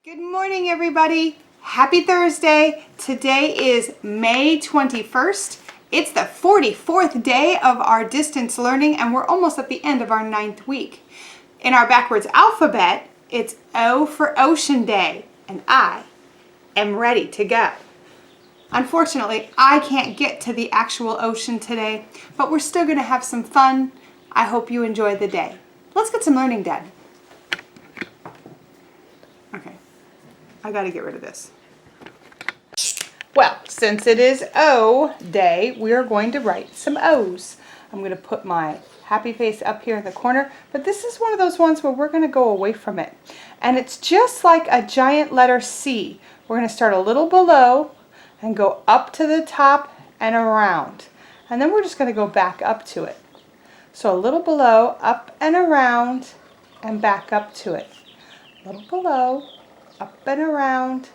Good morning, everybody. Happy Thursday. Today is May 21st. It's the 44th day of our distance learning, and we're almost at the end of our 9th week. In our backwards alphabet, it's O for Ocean Day, and I am ready to go. Unfortunately, I can't get to the actual ocean today, but we're still going to have some fun. I hope you enjoy the day. Let's get some learning done. Okay. I got to get rid of this. Well, since it is O Day, we are going to write some O's. I'm going to put my happy face up here in the corner, but this is one of those ones where we're going to go away from it. And it's just like a giant letter C. We're going to start a little below and go up to the top and around. And then we're just going to go back up to it. So a little below, up and around, and back up to it. A little below, up and around,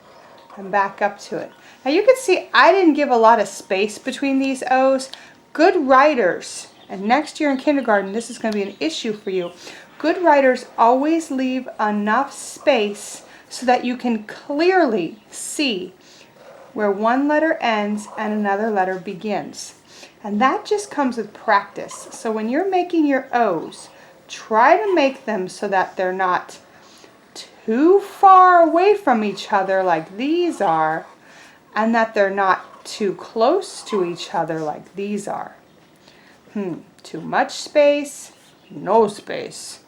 and back up to it. Now you can see I didn't give a lot of space between these O's. Good writers, and next year in kindergarten this is going to be an issue for you, good writers always leave enough space so that you can clearly see where one letter ends and another letter begins. And that just comes with practice. So when you're making your O's, try to make them so that they're not too far away from each other like these are, and that they're not too close to each other like these are. Too much space, no space.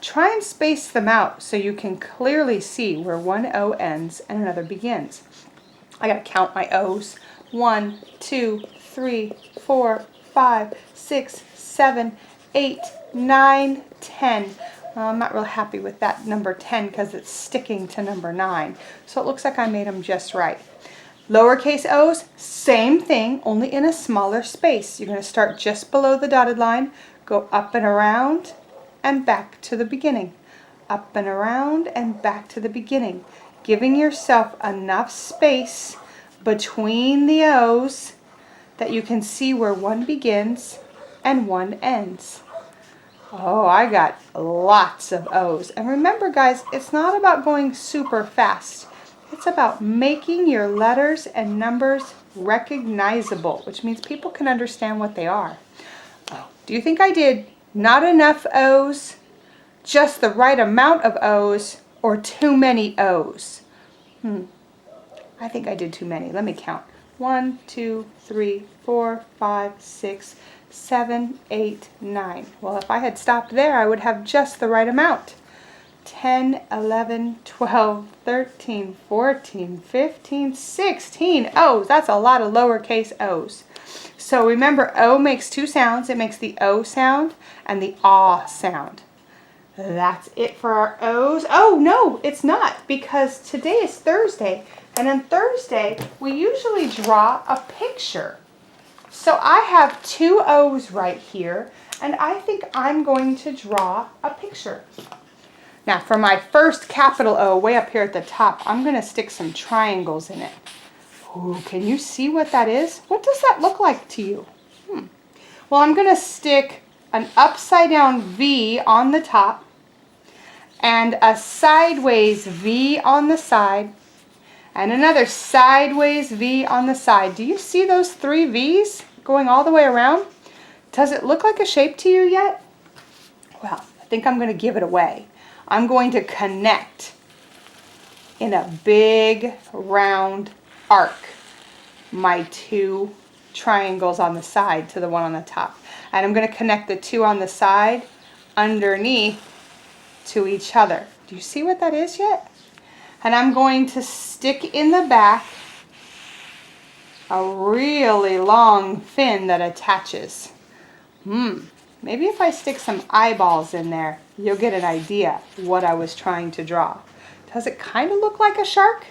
Try and space them out so you can clearly see where one O ends and another begins. I gotta count my O's. 1, 2, 3, 4, 5, 6, 7, 8, 9, 10. I'm not real happy with that number 10 because it's sticking to number 9. So it looks like I made them just right. Lowercase O's, same thing, only in a smaller space. You're going to start just below the dotted line, go up and around, and back to the beginning. Up and around and back to the beginning. Giving yourself enough space between the O's that you can see where one begins and one ends. Oh, I got lots of O's. And remember, guys, it's not about going super fast. It's about making your letters and numbers recognizable, which means people can understand what they are. Oh, do you think I did not enough O's, just the right amount of O's, or too many O's? I think I did too many. Let me count. 1, 2, 3, 4, 5, 6, 7, 8, 9. Well, if I had stopped there, I would have just the right amount. 10, 11, 12, 13, 14, 15, 16 O's. That's a lot of lowercase O's. So remember, O makes two sounds. It makes the O sound and the ah sound. That's it for our O's. Oh, no, it's not, because today is Thursday. And on Thursday, we usually draw a picture. So I have two O's right here, and I think I'm going to draw a picture. Now for my first capital O, way up here at the top, I'm going to stick some triangles in it. Ooh, can you see what that is? What does that look like to you? Well, I'm going to stick an upside down V on the top and a sideways V on the side and another sideways V on the side. Do you see those three V's going all the way around? Does it look like a shape to you yet? Well, I think I'm going to give it away. I'm going to connect in a big round arc my two triangles on the side to the one on the top. And I'm going to connect the two on the side underneath to each other. Do you see what that is yet? And I'm going to stick in the back a really long fin that attaches. Maybe if I stick some eyeballs in there, you'll get an idea what I was trying to draw. Does it kind of look like a shark?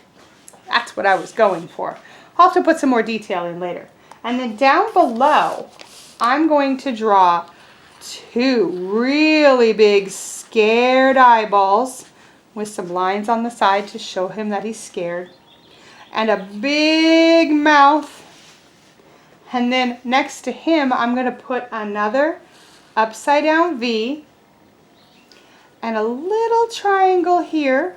That's what I was going for. I'll have to put some more detail in later. And then down below, I'm going to draw two really big scared eyeballs with some lines on the side to show him that he's scared, and a big mouth. And then next to him, I'm going to put another upside down V and a little triangle here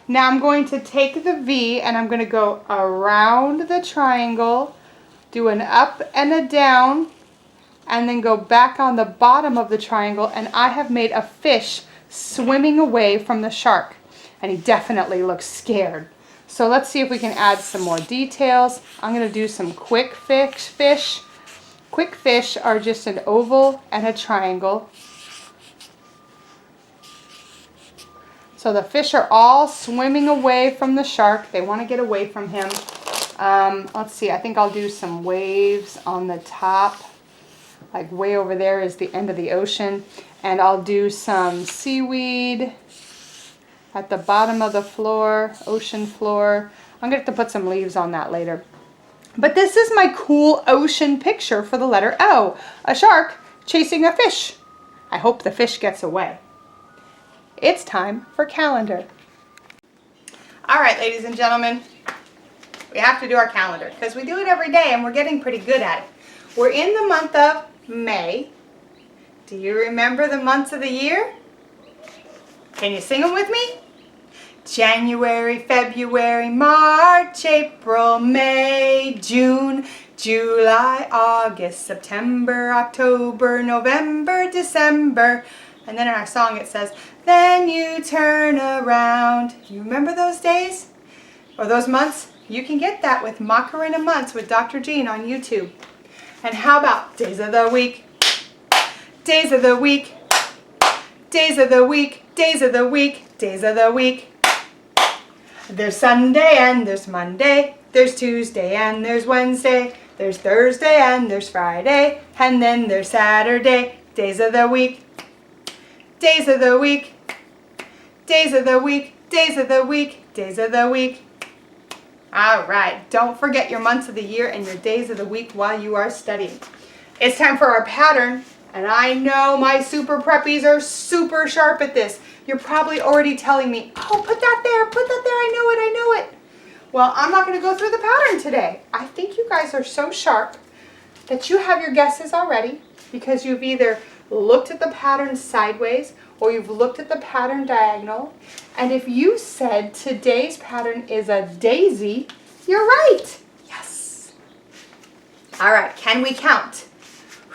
Now I'm going to take the V and I'm going to go around the triangle, do an up and a down, and then go back on the bottom of the triangle, and I have made a fish swimming away from the shark. And he definitely looks scared. So let's see if we can add some more details. I'm going to do some quick fish. Quick fish are just an oval and a triangle. So the fish are all swimming away from the shark. They want to get away from him. Let's see, I think I'll do some waves on the top. Like way over there is the end of the ocean. And I'll do some seaweed at the bottom of the floor, ocean floor. I'm going to have to put some leaves on that later. But this is my cool ocean picture for the letter O. A shark chasing a fish. I hope the fish gets away. It's time for calendar. All right, ladies and gentlemen, we have to do our calendar because we do it every day and we're getting pretty good at it. We're in the month of May. Do you remember the months of the year? Can you sing them with me? January, February, March, April, May, June, July, August, September, October, November, December. And then in our song it says, then you turn around. You remember those days? Or those months? You can get that with Macarena Months with Dr. Jean on YouTube. And how about days of the week? Days of the week. Days of the week. Days of the week. Days of the week. There's Sunday and there's Monday. There's Tuesday and there's Wednesday. There's Thursday and there's Friday. And then there's Saturday. Days of the week. Days of the week. Days of the week. Days of the week. Days of the week. All right. Don't forget your months of the year and your days of the week while you are studying. It's time for our pattern. And I know my super preppies are super sharp at this. You're probably already telling me, oh, put that there, I know it. Well, I'm not going to go through the pattern today. I think you guys are so sharp that you have your guesses already because you've either looked at the pattern sideways or you've looked at the pattern diagonal. And if you said today's pattern is a daisy, you're right. Yes. All right, can we count?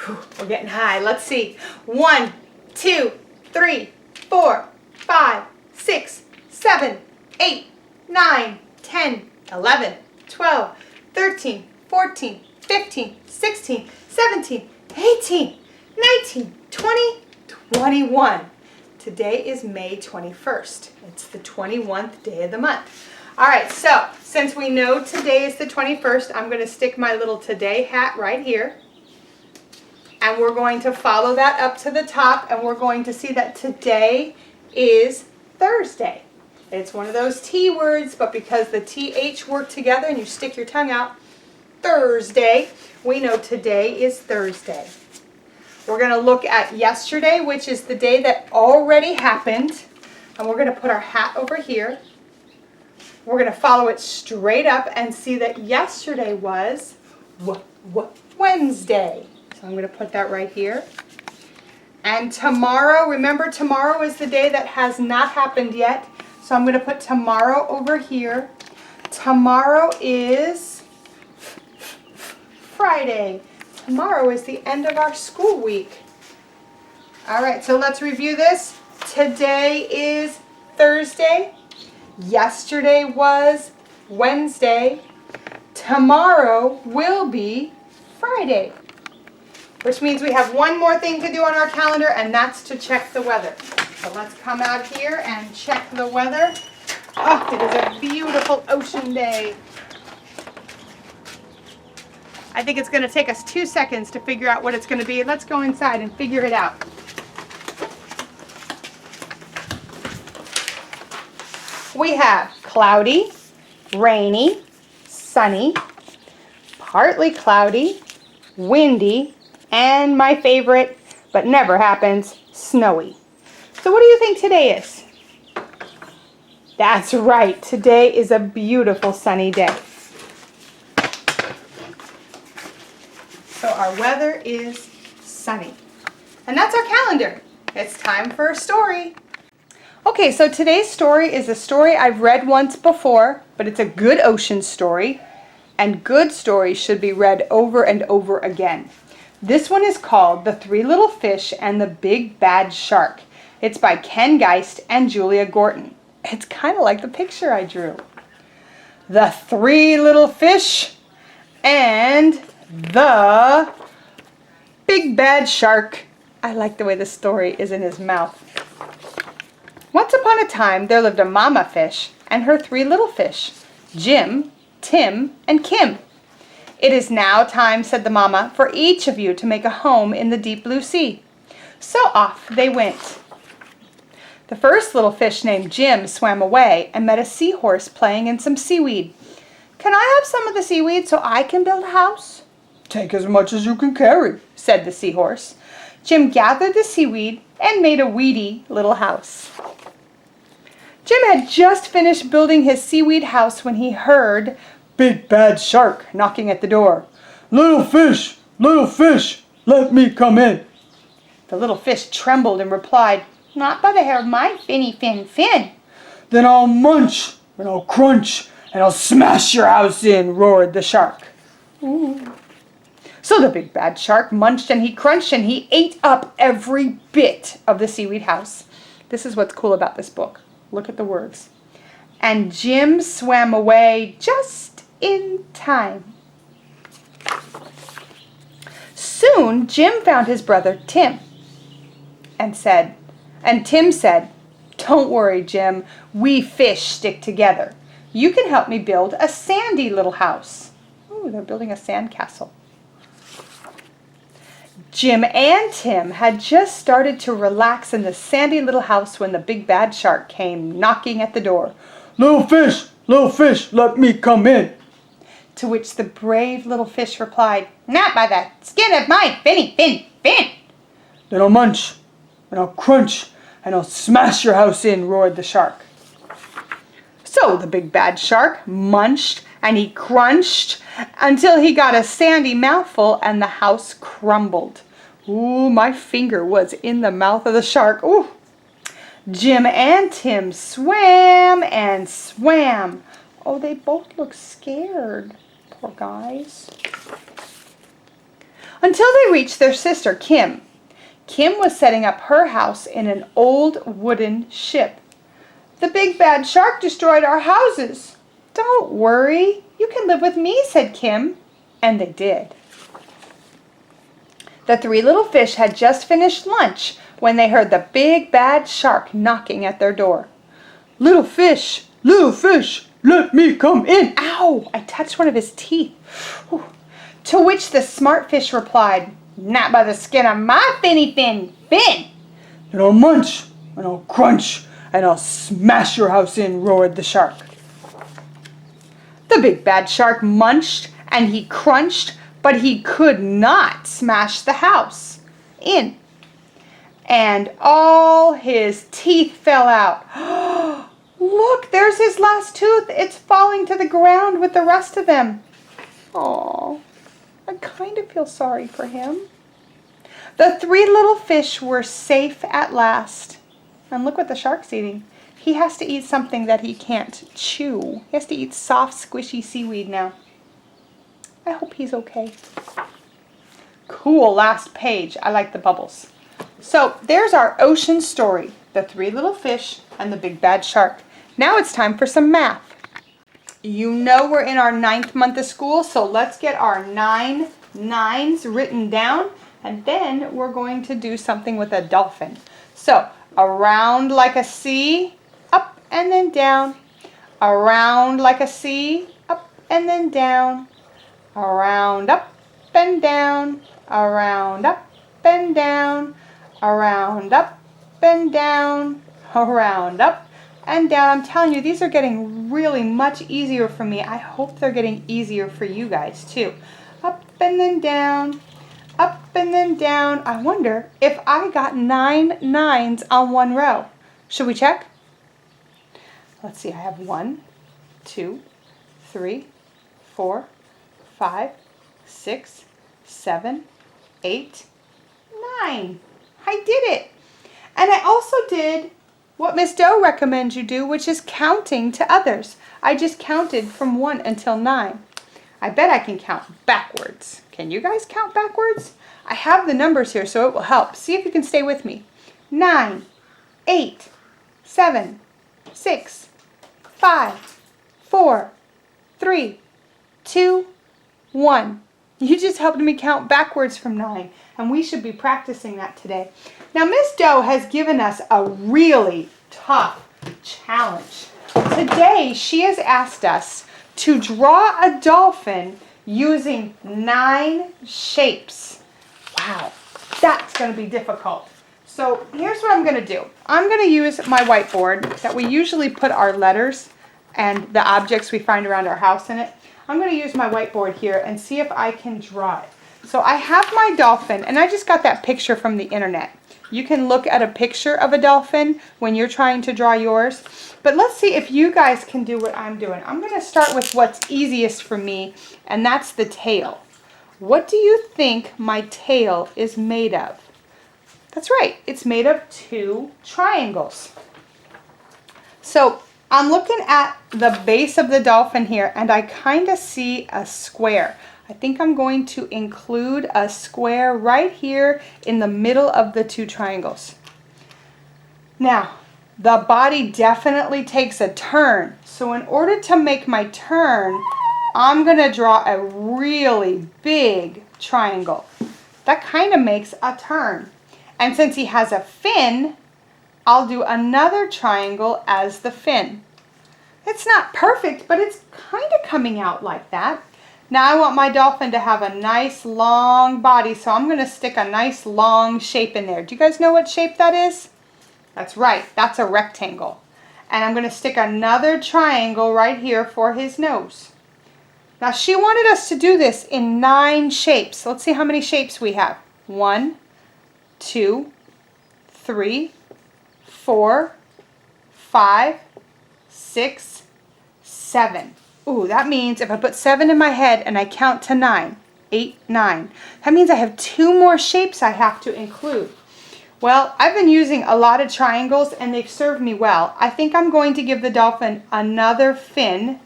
Whew, we're getting high. Let's see. 1, 2, 3, 4, 5, 6, 7, 8, 9, 10, 11, 12, 13, 14, 15, 16, 17, 18, 19, 20, 21. Today is May 21st. It's the 21st day of the month. All right, so since we know today is the 21st, I'm going to stick my little today hat right here. And we're going to follow that up to the top, and we're going to see that today is Thursday. It's one of those T words, but because the TH work together and you stick your tongue out, Thursday, we know today is Thursday. We're going to look at yesterday, which is the day that already happened, and we're going to put our hat over here. We're going to follow it straight up and see that yesterday was Wednesday. So I'm going to put that right here. And tomorrow, remember tomorrow is the day that has not happened yet. So I'm going to put tomorrow over here. Tomorrow is Friday. Tomorrow is the end of our school week. All right, so let's review this. Today is Thursday. Yesterday was Wednesday. Tomorrow will be Friday. Which means we have one more thing to do on our calendar, and that's to check the weather. So let's come out here and check the weather. Oh, it is a beautiful ocean day. I think it's going to take us 2 seconds to figure out what it's going to be. Let's go inside and figure it out. We have cloudy, rainy, sunny, partly cloudy, windy, and my favorite, but never happens, snowy. So what do you think today is? That's right, today is a beautiful sunny day. So our weather is sunny. And that's our calendar. It's time for a story. Okay, so today's story is a story I've read once before, but it's a good ocean story, and good stories should be read over and over again. This one is called The Three Little Fish and the Big Bad Shark. It's by Ken Geist and Julia Gorton. It's kind of like the picture I drew. The Three Little Fish and the Big Bad Shark. I like the way the story is in his mouth. Once upon a time, there lived a mama fish and her three little fish, Jim, Tim, and Kim. It is now time, said the mama, for each of you to make a home in the deep blue sea. So off they went. The first little fish named Jim swam away and met a seahorse playing in some seaweed. Can I have some of the seaweed so I can build a house? Take as much as you can carry, said the seahorse. Jim gathered the seaweed and made a weedy little house. Jim had just finished building his seaweed house when he heard Big Bad Shark knocking at the door. Little fish, let me come in. The little fish trembled and replied, Not by the hair of my finny fin. Then I'll munch and I'll crunch and I'll smash your house in, roared the shark. Ooh. So the big bad shark munched and he crunched and he ate up every bit of the seaweed house. This is what's cool about this book. Look at the words. And Jim swam away just in time. Soon Jim found his brother Tim and Tim said, Don't worry, Jim, we fish stick together. You can help me build a sandy little house. Ooh, they're building a sand castle. Jim and Tim had just started to relax in the sandy little house when the big bad shark came knocking at the door. Little fish, let me come in. To which the brave little fish replied, Not by the skin of my finny fin. Then I'll munch and I'll crunch and I'll smash your house in, roared the shark. So the big bad shark munched and he crunched until he got a sandy mouthful and the house crumbled. Ooh, my finger was in the mouth of the shark. Ooh. Jim and Tim swam and swam. Oh, they both look scared. Poor guys. Until they reached their sister, Kim. Kim was setting up her house in an old wooden ship. The big bad shark destroyed our houses. Don't worry, you can live with me, said Kim. And they did. The three little fish had just finished lunch when they heard the big bad shark knocking at their door. Little fish, let me come in. Ow, I touched one of his teeth. Whew. To which the smart fish replied, Not by the skin of my finny fin. Then I'll munch and I'll crunch and I'll smash your house in, roared the shark. The big bad shark munched and he crunched, but he could not smash the house in. And all his teeth fell out. Look, there's his last tooth. It's falling to the ground with the rest of them. Oh, I kind of feel sorry for him. The three little fish were safe at last. And look what the shark's eating. He has to eat something that he can't chew. He has to eat soft, squishy seaweed now. I hope he's okay. Cool, last page. I like the bubbles. So there's our ocean story. The three little fish and the big bad shark. Now it's time for some math. You know we're in our 9th month of school, so let's get our 9 nines written down, and then we're going to do something with a dolphin. So around like a C, up and then down. Around like a C, up and then down. Around, up and down. Around, up and down. Around, up and down. Around, up and down. I'm telling you, these are getting really much easier for me. I hope they're getting easier for you guys too. Up and then down. Up and then down. I wonder if I got 9 nines on one row. Should we check? Let's see, I have 1, 2, 3, 4, 5, 6, 7, 8, 9. I did it. And I also did what Miss Doe recommends you do, which is counting to others. I just counted from 1 until 9. I bet I can count backwards. Can you guys count backwards? I have the numbers here, so it will help. See if you can stay with me. 9, 8, 7, 6, 5, 4, 3, 2, 1. You just helped me count backwards from 9, and we should be practicing that today. Now, Miss Doe has given us a really tough challenge. Today, she has asked us to draw a dolphin using 9 shapes. Wow, that's going to be difficult. So here's what I'm going to do. I'm going to use my whiteboard that we usually put our letters and the objects we find around our house in it. I'm going to use my whiteboard here and see if I can draw it. So I have my dolphin, and I just got that picture from the internet. You can look at a picture of a dolphin when you're trying to draw yours. But let's see if you guys can do what I'm doing. I'm going to start with what's easiest for me, and that's the tail. What do you think my tail is made of? That's right, it's made of 2 triangles. So I'm looking at the base of the dolphin here, and I kind of see a square. I think I'm going to include a square right here in the middle of the 2 triangles. Now, the body definitely takes a turn. So in order to make my turn, I'm going to draw a really big triangle. That kind of makes a turn. And since he has a fin, I'll do another triangle as the fin. It's not perfect, but it's kind of coming out like that. Now I want my dolphin to have a nice long body, so I'm going to stick a nice long shape in there. Do you guys know what shape that is? That's right, that's a rectangle. And I'm going to stick another triangle right here for his nose. Now she wanted us to do this in 9 shapes. Let's see how many shapes we have. 1, 2, 3, 4, 5, 6, 7. Ooh, that means if I put 7 in my head and I count to 9, 8, 9, that means I have 2 more shapes I have to include. Well, I've been using a lot of triangles and they've served me well. I think I'm going to give the dolphin another fin.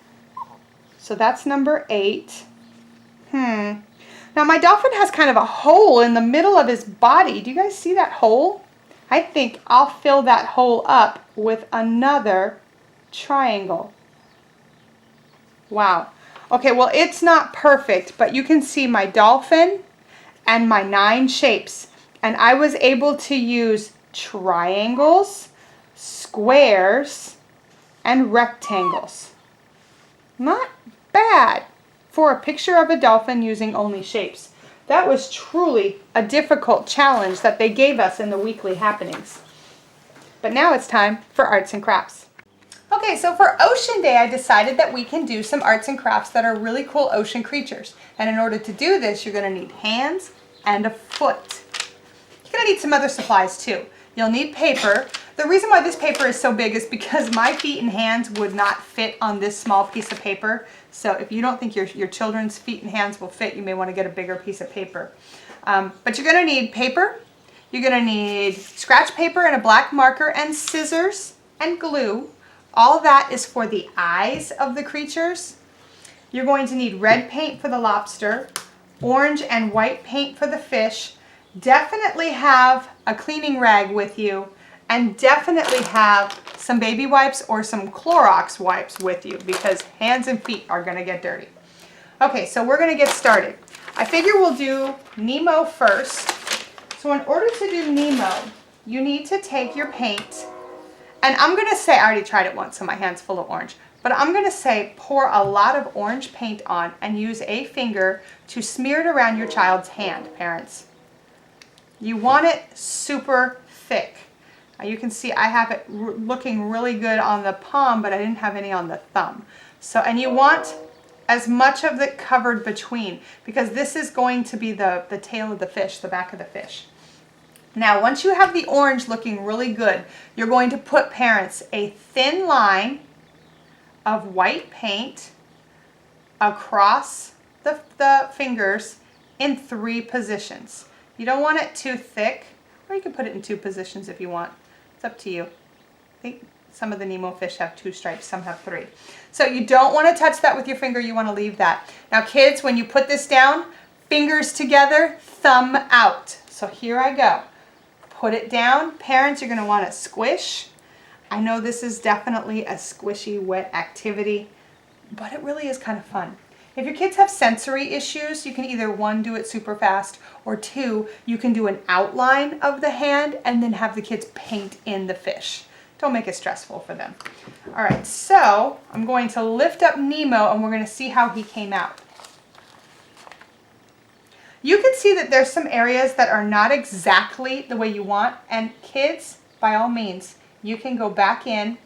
So that's number 8. Now my dolphin has kind of a hole in the middle of his body. Do you guys see that hole? I think I'll fill that hole up with another triangle. Wow. Okay, well, it's not perfect, but you can see my dolphin and my 9 shapes. And I was able to use triangles, squares, and rectangles. Not bad for a picture of a dolphin using only shapes. That was truly a difficult challenge that they gave us in the weekly happenings. But now it's time for arts and crafts. Okay, so for Ocean Day, I decided that we can do some arts and crafts that are really cool ocean creatures. And in order to do this, you're going to need hands and a foot. You're going to need some other supplies too. You'll need paper. The reason why this paper is so big is because my feet and hands would not fit on this small piece of paper. So if you don't think your children's feet and hands will fit, you may want to get a bigger piece of paper. But you're going to need paper. You're going to need scratch paper and a black marker and scissors and glue. All that is for the eyes of the creatures. You're going to need red paint for the lobster, orange and white paint for the fish. Definitely have a cleaning rag with you, and definitely have some baby wipes or some Clorox wipes with you because hands and feet are going to get dirty. Okay, so we're going to get started. I figure we'll do Nemo first. So in order to do Nemo, you need to take your paint. And I'm going to say, I already tried it once, so my hand's full of orange. But I'm going to say pour a lot of orange paint on and use a finger to smear it around your child's hand, parents. You want it super thick. You can see I have it looking really good on the palm, but I didn't have any on the thumb. So, and you want as much of it covered between, because this is going to be the tail of the fish, the back of the fish. Now, once you have the orange looking really good, you're going to put, parents, a thin line of white paint across the fingers in 3 positions. You don't want it too thick, or you can put it in 2 positions if you want. It's up to you. think some of the Nemo fish have 2 stripes, some have 3. So you don't want to touch that with your finger, you want to leave that. Now kids, when you put this down, fingers together, thumb out. So here I go. Put it down. Parents, you're going to want to squish. I know this is definitely a squishy, wet activity, but it really is kind of fun. If your kids have sensory issues, you can either 1, do it super fast, or 2, you can do an outline of the hand and then have the kids paint in the fish. Don't make it stressful for them. All right, so I'm going to lift up Nemo and we're going to see how he came out. You can see that there's some areas that are not exactly the way you want, and kids, by all means, you can go back in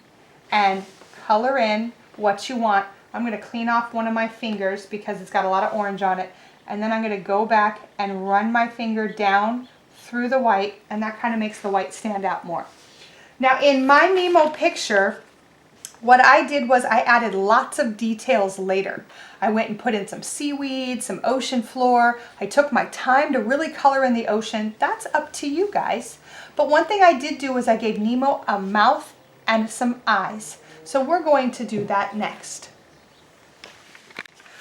and color in what you want. I'm going to clean off one of my fingers because it's got a lot of orange on it, and then I'm going to go back and run my finger down through the white, and that kind of makes the white stand out more. Now in my Nemo picture, what I did was I added lots of details later. I went and put in some seaweed, some ocean floor. I took my time to really color in the ocean. That's up to you guys. But one thing I did do was I gave Nemo a mouth and some eyes. So we're going to do that next.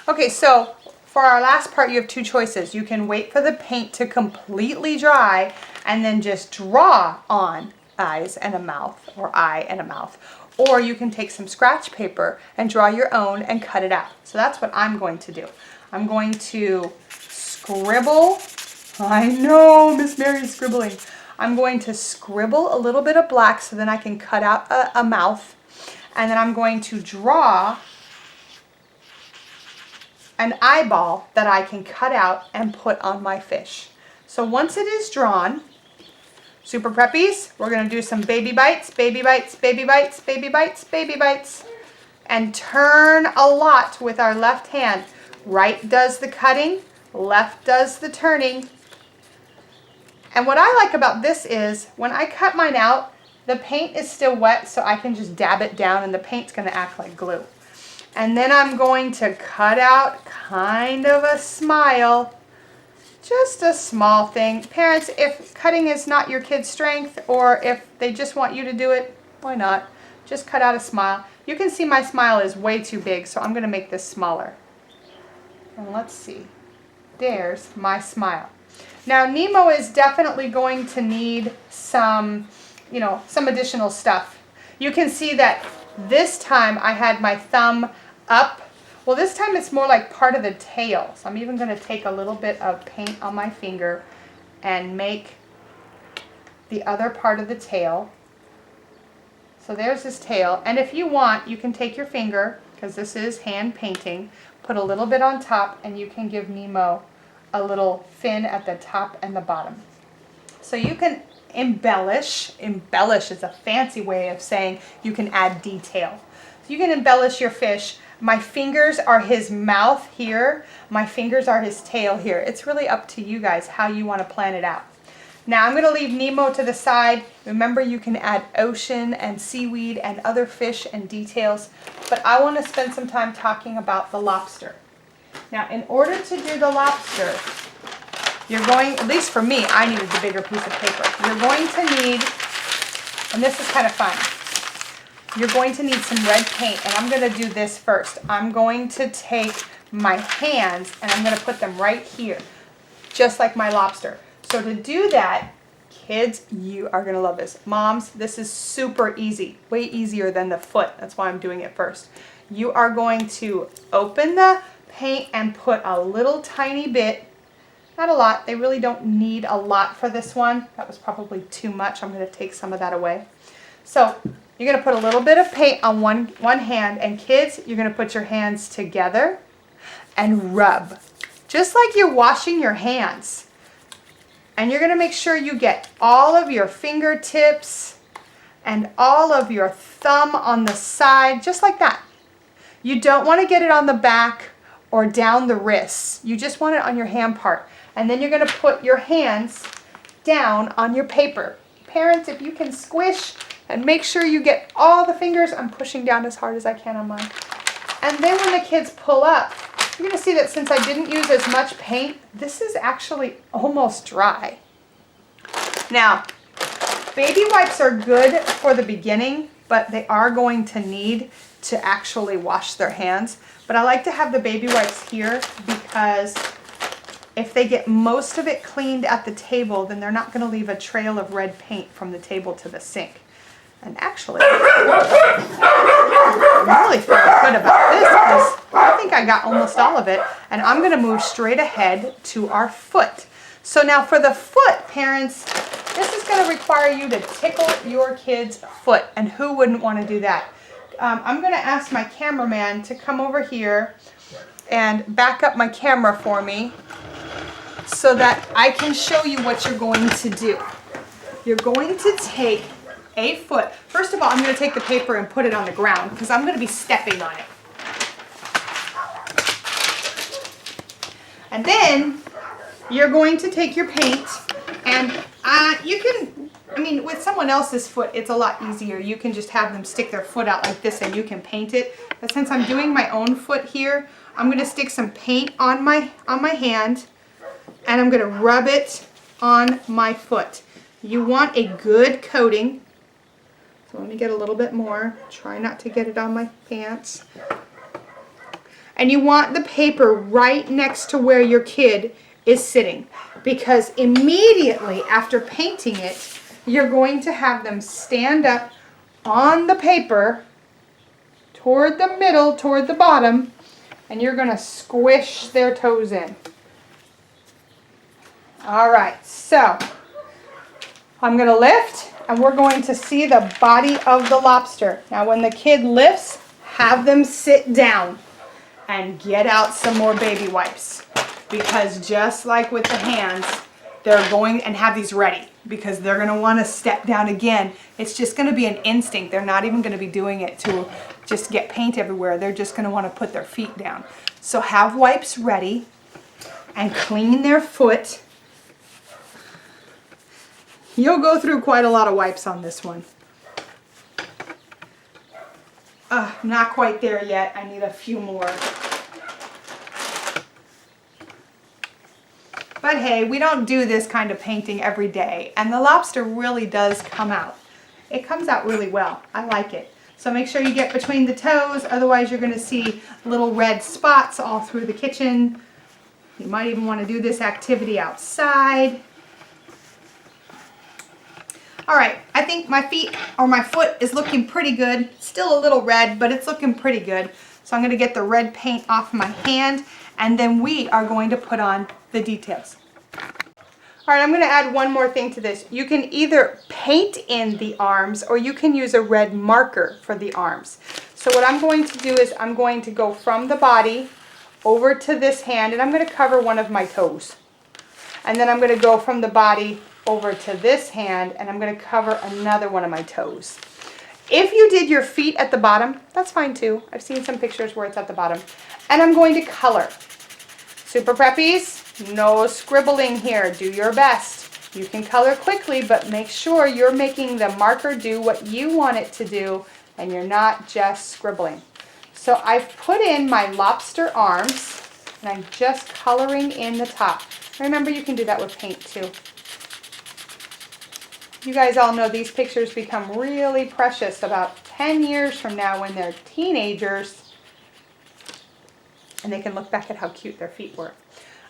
Okay, so for our last part, you have 2 choices. You can wait for the paint to completely dry and then just draw on eyes and a mouth, or eye and a mouth. Or you can take some scratch paper and draw your own and cut it out. So that's what I'm going to do. I'm going to scribble. I know, Miss Mary's scribbling. I'm going to scribble a little bit of black so then I can cut out a mouth. And then I'm going to draw an eyeball that I can cut out and put on my fish. So once it is drawn, Super Preppies, we're going to do some baby bites, baby bites, baby bites, baby bites, baby bites, and turn a lot with our left hand. Right does the cutting, left does the turning. And what I like about this is when I cut mine out, the paint is still wet, so I can just dab it down and the paint's going to act like glue. And then I'm going to cut out kind of a smile. Just a small thing. Parents, if cutting is not your kid's strength, or if they just want you to do it, why not? Just cut out a smile. You can see my smile is way too big, so I'm going to make this smaller. And let's see. There's my smile. Now Nemo is definitely going to need some, some additional stuff. You can see that this time I had my thumb up. Well, this time it's more like part of the tail. So I'm even going to take a little bit of paint on my finger and make the other part of the tail. So there's his tail. And if you want, you can take your finger, because this is hand painting, put a little bit on top, and you can give Nemo a little fin at the top and the bottom. So you can embellish. Embellish is a fancy way of saying you can add detail. So you can embellish your fish. My fingers are his mouth here. My fingers are his tail here. It's really up to you guys how you want to plan it out. Now I'm going to leave Nemo to the side. Remember, you can add ocean and seaweed and other fish and details, but I want to spend some time talking about the lobster. Now in order to do the lobster, you're going, at least for me, I needed the bigger piece of paper. You're going to need, and this is kind of fun, you're going to need some red paint, and I'm going to do this first. I'm going to take my hands and I'm going to put them right here, just like my lobster. So to do that, kids, you are going to love this. Moms, this is super easy, way easier than the foot. That's why I'm doing it first. You are going to open the paint and put a little tiny bit, not a lot, they really don't need a lot for this one. That was probably too much. I'm going to take some of that away. So you're going to put a little bit of paint on one hand, and kids, you're going to put your hands together and rub, just like you're washing your hands. And you're going to make sure you get all of your fingertips and all of your thumb on the side, just like that. You don't want to get it on the back or down the wrists. You just want it on your hand part. And then you're going to put your hands down on your paper. Parents, if you can squish and make sure you get all the fingers, I'm pushing down as hard as I can on mine. And then when the kids pull up, you're going to see that since I didn't use as much paint, this is actually almost dry. Now, baby wipes are good for the beginning, but they are going to need to actually wash their hands. But I like to have the baby wipes here because if they get most of it cleaned at the table, then they're not going to leave a trail of red paint from the table to the sink. And actually, I'm really feeling good about this because I think I got almost all of it. And I'm going to move straight ahead to our foot. So now for the foot, parents, this is going to require you to tickle your kid's foot. And who wouldn't want to do that? I'm going to ask my cameraman to come over here and back up my camera for me so that I can show you what you're going to do. You're going to take a foot. First of all, I'm going to take the paper and put it on the ground because I'm going to be stepping on it. And then you're going to take your paint and you can, I mean, with someone else's foot, it's a lot easier. You can just have them stick their foot out like this and you can paint it. But since I'm doing my own foot here, I'm going to stick some paint on my hand and I'm going to rub it on my foot. You want a good coating. So let me get a little bit more. Try not to get it on my pants. And you want the paper right next to where your kid is sitting, because immediately after painting it, you're going to have them stand up on the paper toward the middle, toward the bottom, and you're going to squish their toes in. All right, so I'm going to lift and we're going to see the body of the lobster. Now when the kid lifts, have them sit down and get out some more baby wipes, because just like with the hands, they're going and have these ready because they're going to want to step down again. It's just going to be an instinct. They're not even going to be doing it to just get paint everywhere. They're just going to want to put their feet down. So have wipes ready and clean their foot. You'll go through quite a lot of wipes on this one. Not quite there yet. I need a few more. But hey, we don't do this kind of painting every day, and the lobster really does come out. It comes out really well. I like it. So make sure you get between the toes, otherwise you're going to see little red spots all through the kitchen. You might even want to do this activity outside. All right, I think my feet or my foot is looking pretty good. Still a little red, but it's looking pretty good. So I'm going to get the red paint off my hand, and then we are going to put on the details. All right, I'm going to add one more thing to this. You can either paint in the arms or you can use a red marker for the arms. So what I'm going to do is I'm going to go from the body over to this hand, and I'm going to cover one of my toes. And then I'm going to go from the body over to this hand, and I'm going to cover another one of my toes. If you did your feet at the bottom, that's fine too. I've seen some pictures where it's at the bottom. And I'm going to color. Super preppies, no scribbling here. Do your best. You can color quickly, but make sure you're making the marker do what you want it to do, and you're not just scribbling. So I've put in my lobster arms, and I'm just coloring in the top. Remember, you can do that with paint too. You guys all know these pictures become really precious about 10 years from now when they're teenagers, and they can look back at how cute their feet were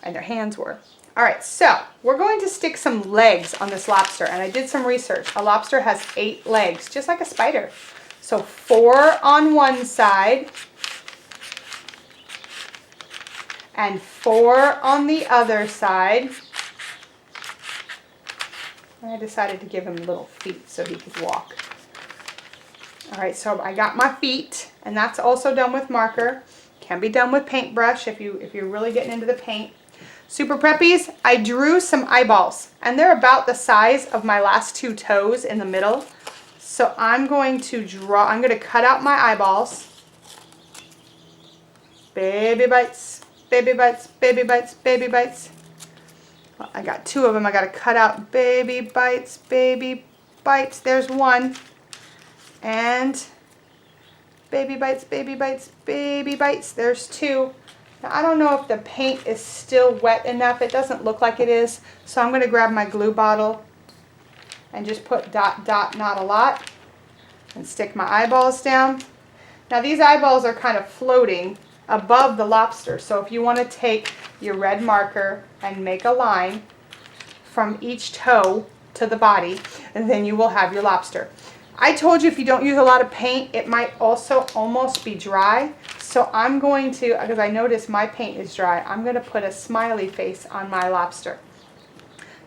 and their hands were. All right, so we're going to stick some legs on this lobster, and I did some research. A lobster has 8 legs, just like a spider. So 4 on one side and 4 on the other side. I decided to give him little feet so he could walk. All right, so I got my feet, and that's also done with marker. Can be done with paintbrush if you're really getting into the paint. Super preppies, I drew some eyeballs, and they're about the size of my last 2 toes in the middle. So I'm going to cut out my eyeballs. Baby bites, baby bites, baby bites, baby bites. Well, I got 2 of them. I got to cut out baby bites, baby bites. There's 1. And baby bites, baby bites, baby bites. There's 2. Now, I don't know if the paint is still wet enough. It doesn't look like it is. So I'm going to grab my glue bottle and just put dot, dot, not a lot. and stick my eyeballs down. Now these eyeballs are kind of floating above the lobster, so if you want to take your red marker and make a line from each toe to the body, and then you will have your lobster. I told you if you don't use a lot of paint, it might also almost be dry. So I'm going to, because I noticed my paint is dry, I'm going to put a smiley face on my lobster.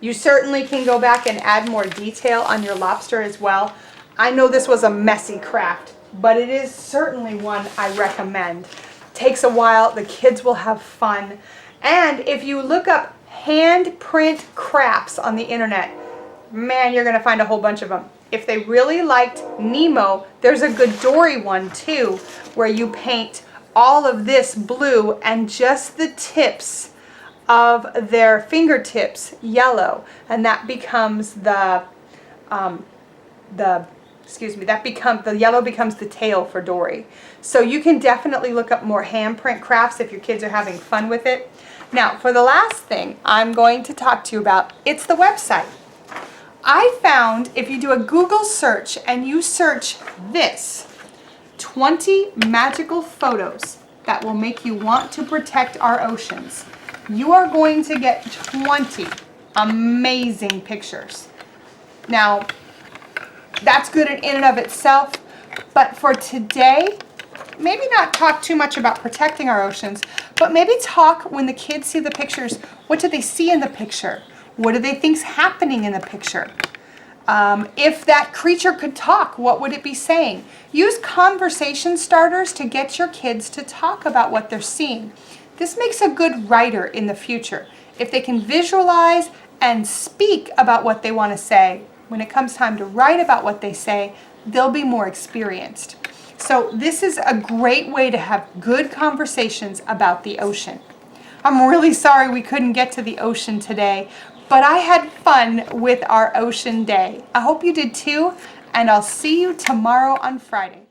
You certainly can go back and add more detail on your lobster as well. I know this was a messy craft, but it is certainly one I recommend. Takes a while, the kids will have fun. And if you look up handprint crafts on the internet, man, you're going to find a whole bunch of them. If they really liked Nemo, there's a good Dory one too, where you paint all of this blue and just the tips of their fingertips yellow, and that becomes the yellow becomes the tail for Dory. So you can definitely look up more handprint crafts if your kids are having fun with it. Now, for the last thing I'm going to talk to you about, it's the website. I found if you do a Google search and you search this, 20 magical photos that will make you want to protect our oceans, you are going to get 20 amazing pictures. Now, that's good in and of itself, but for today, maybe not talk too much about protecting our oceans, but maybe talk when the kids see the pictures, what do they see in the picture? What do they think's happening in the picture? If that creature could talk, what would it be saying? Use conversation starters to get your kids to talk about what they're seeing. This makes a good writer in the future. If they can visualize and speak about what they want to say, when it comes time to write about what they say, they'll be more experienced. So this is a great way to have good conversations about the ocean. I'm really sorry we couldn't get to the ocean today, but I had fun with our ocean day. I hope you did too, and I'll see you tomorrow on Friday.